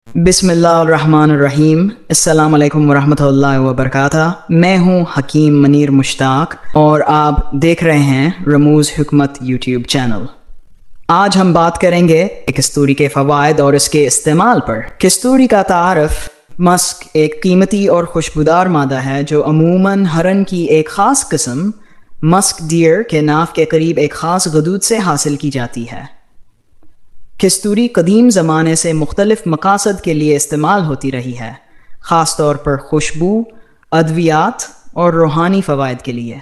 बिस्मिल्लाहिर्रहमानिर्रहीम। अस्सलाम वालेकुम वरहमतुल्लाहि वबरकातुहू। मैं हूँ हकीम मनीर मुश्ताक और आप देख रहे हैं रमूज़ हिकमत यूट्यूब चैनल। आज हम बात करेंगे कस्तूरी के फ़वाइद और इसके इस्तेमाल पर। कस्तूरी का तारफ़ मस्क एक कीमती और खुशबूदार मादा है जो अमूमन हरन की एक ख़ास किस्म मस्क डियर के नाफ के करीब एक ख़ास गदूद से हासिल की जाती है। कस्तूरी कदीम ज़माने से मुख्तलिफ मकासद के लिए इस्तेमाल होती रही है, ख़ास तौर पर खुशबू, अद्वियात और रूहानी फ़वाइद के लिए।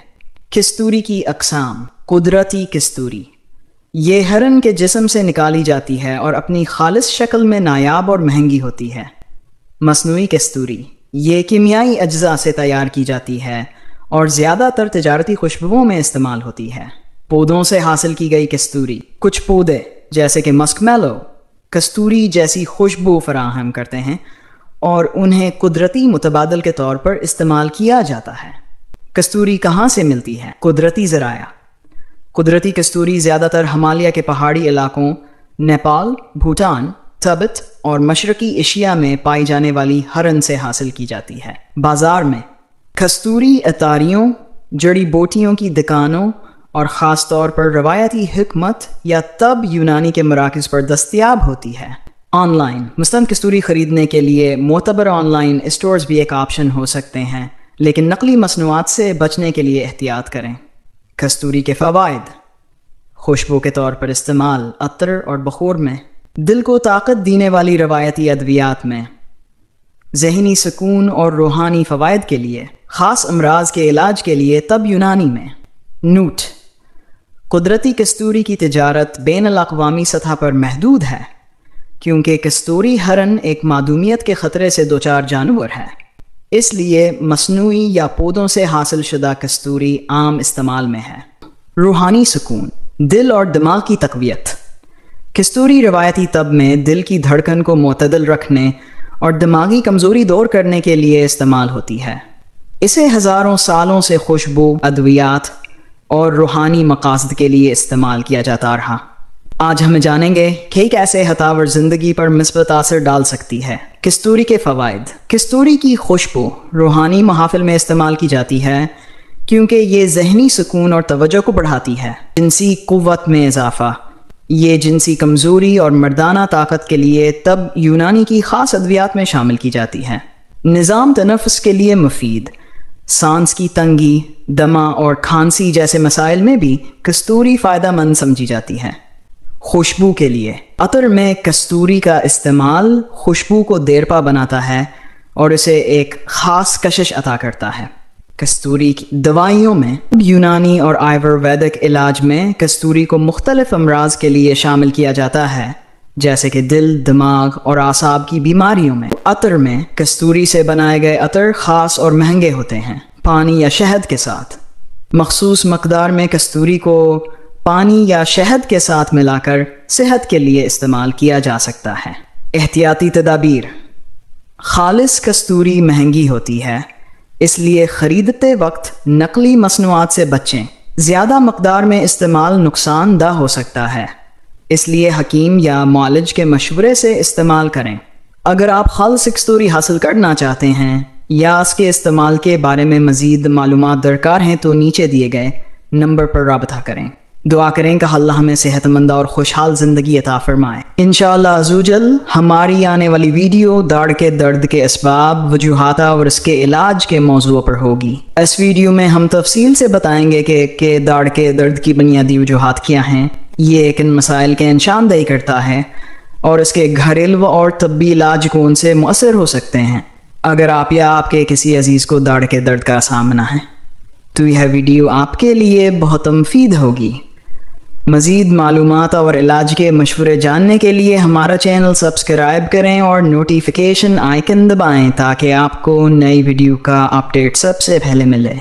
कस्तूरी की अक़साम। कुदरती कस्तूरी ये हरन के जिस्म से निकाली जाती है और अपनी खालिस शक्ल में नायाब और महंगी होती है। मसनूई कस्तूरी ये कीमियाई अज्जा से तैयार की जाती है और ज़्यादातर तिजारती खुशबुओं में इस्तेमाल होती है। पौधों से हासिल की गई कस्तूरी। कुछ पौधे जैसे कि मस्कमेलो कस्तूरी जैसी खुशबू फराहम करते हैं और उन्हें कुदरती मुतबादल के तौर पर इस्तेमाल किया जाता है। कस्तूरी कहाँ से मिलती है? कुदरती ज़राया। कुदरती कस्तूरी ज़्यादातर हिमालय के पहाड़ी इलाकों, नेपाल, भूटान, तिब्बत और मशरकी एशिया में पाई जाने वाली हरन से हासिल की जाती है। बाज़ार में कस्तूरी अतारियों, जड़ी बूटियों की दुकानों और ख़ास तौर पर रवायती हिकमत या तब यूनानी के मराकज़ पर दस्तयाब होती है। ऑनलाइन मुस्तंद कस्तूरी ख़रीदने के लिए मोतबर ऑनलाइन स्टोर्स भी एक ऑप्शन हो सकते हैं, लेकिन नकली मसनूआत से बचने के लिए एहतियात करें। कस्तूरी के फ़वाइद। खुशबू के तौर पर इस्तेमाल अतर और बखूर में, दिल को ताकत देने वाली रवायती अद्वियात में, ज़हनी सुकून और रूहानी फ़वाइद के लिए, ख़ास अमराज के इलाज के लिए तब यूनानी में। नूट कुदरती कस्तूरी की तिजारत बैनुल-अक़वामी सतह पर महदूद है क्योंकि कस्तूरी हरन एक मादूमियत के ख़तरे से दोचार जानवर है, इसलिए मसनूई या पौधों से हासिल शुदा कस्तूरी आम इस्तेमाल में है। रूहानी सुकून, दिल और दिमाग की तक़वियत। कस्तूरी रवायती तब में दिल की धड़कन को मुतदल रखने और दिमागी कमज़ोरी दूर करने के लिए इस्तेमाल होती है। इसे हज़ारों सालों से खुशबू, अद्वियात और रूहानी मकासद के लिए इस्तेमाल किया जाता रहा। आज हम जानेंगे कि कैसे हतावर ज़िंदगी पर मिस्बत असर डाल सकती है। कस्तूरी के फ़वाइद। कस्तूरी की खुशबू रूहानी महाफिल में इस्तेमाल की जाती है क्योंकि ये ज़हनी सुकून और तवज्जो को बढ़ाती है। जिनसी क़ुव्वत में इजाफ़ा। ये जिनसी कमज़ोरी और मर्दाना ताकत के लिए तब यूनानी की ख़ास अद्वियात में शामिल की जाती है। निज़ाम तनफ़ुस के लिए मुफीद। सांस की तंगी, दमा और खांसी जैसे मसाइल में भी कस्तूरी फ़ायदा मंद समझी जाती है। खुशबू के लिए अतर में कस्तूरी का इस्तेमाल खुशबू को देरपा बनाता है और इसे एक ख़ास कशिश अता करता है। कस्तूरी की दवाइयों में यूनानी और आयुर्वेदिक इलाज में कस्तूरी को मुख्तलिफ अमराज के लिए शामिल किया जाता है, जैसे कि दिल, दिमाग और आसाब की बीमारियों में। अतर में कस्तूरी से बनाए गए अतर ख़ास और महंगे होते हैं, पानी या शहद के साथ। मखसूस मकदार में कस्तूरी को पानी या शहद के साथ मिलाकर सेहत के लिए इस्तेमाल किया जा सकता है। एहतियाती तदाबीर। खालिस कस्तूरी महंगी होती है, इसलिए ख़रीदते वक्त नकली मसनूआत से बचें। ज़्यादा मकदार में इस्तेमाल नुकसानदा हो सकता है, इसलिए हकीम या मुआलिज के मशवरे से इस्तेमाल करें। अगर आप खालिस कस्तूरी हासिल करना चाहते हैं या इसके इस्तेमाल के बारे में मज़ीद मालूमात दरकार हैं तो नीचे दिए गए नंबर पर राबता करें। दुआ करें कि अल्लाह हमें सेहतमंद और खुशहाल ज़िंदगी अता फरमाए। इंशाअल्लाह अज़्ज़वजल हमारी आने वाली वीडियो दाढ़ के दर्द के असबाब, वजूहात और इसके इलाज के मौजू पर होगी। इस वीडियो में हम तफसील से बताएंगे कि दाढ़ के दर्द की बुनियादी वजूहात क्या हैं, ये किन मसाइल के निशानदेही करता है और इसके घरेलू और तब्बी इलाज कौन से मुअस्सर हो सकते हैं। अगर आप या आपके किसी अजीज़ को दाढ़ के दर्द का सामना है तो यह वीडियो आपके लिए बहुत मुफीद होगी। मज़ीद मालूमात और इलाज के मशवरे जानने के लिए हमारा चैनल सब्सक्राइब करें और नोटिफिकेशन आइकन दबाएं ताकि आपको नई वीडियो का अपडेट सबसे पहले मिले।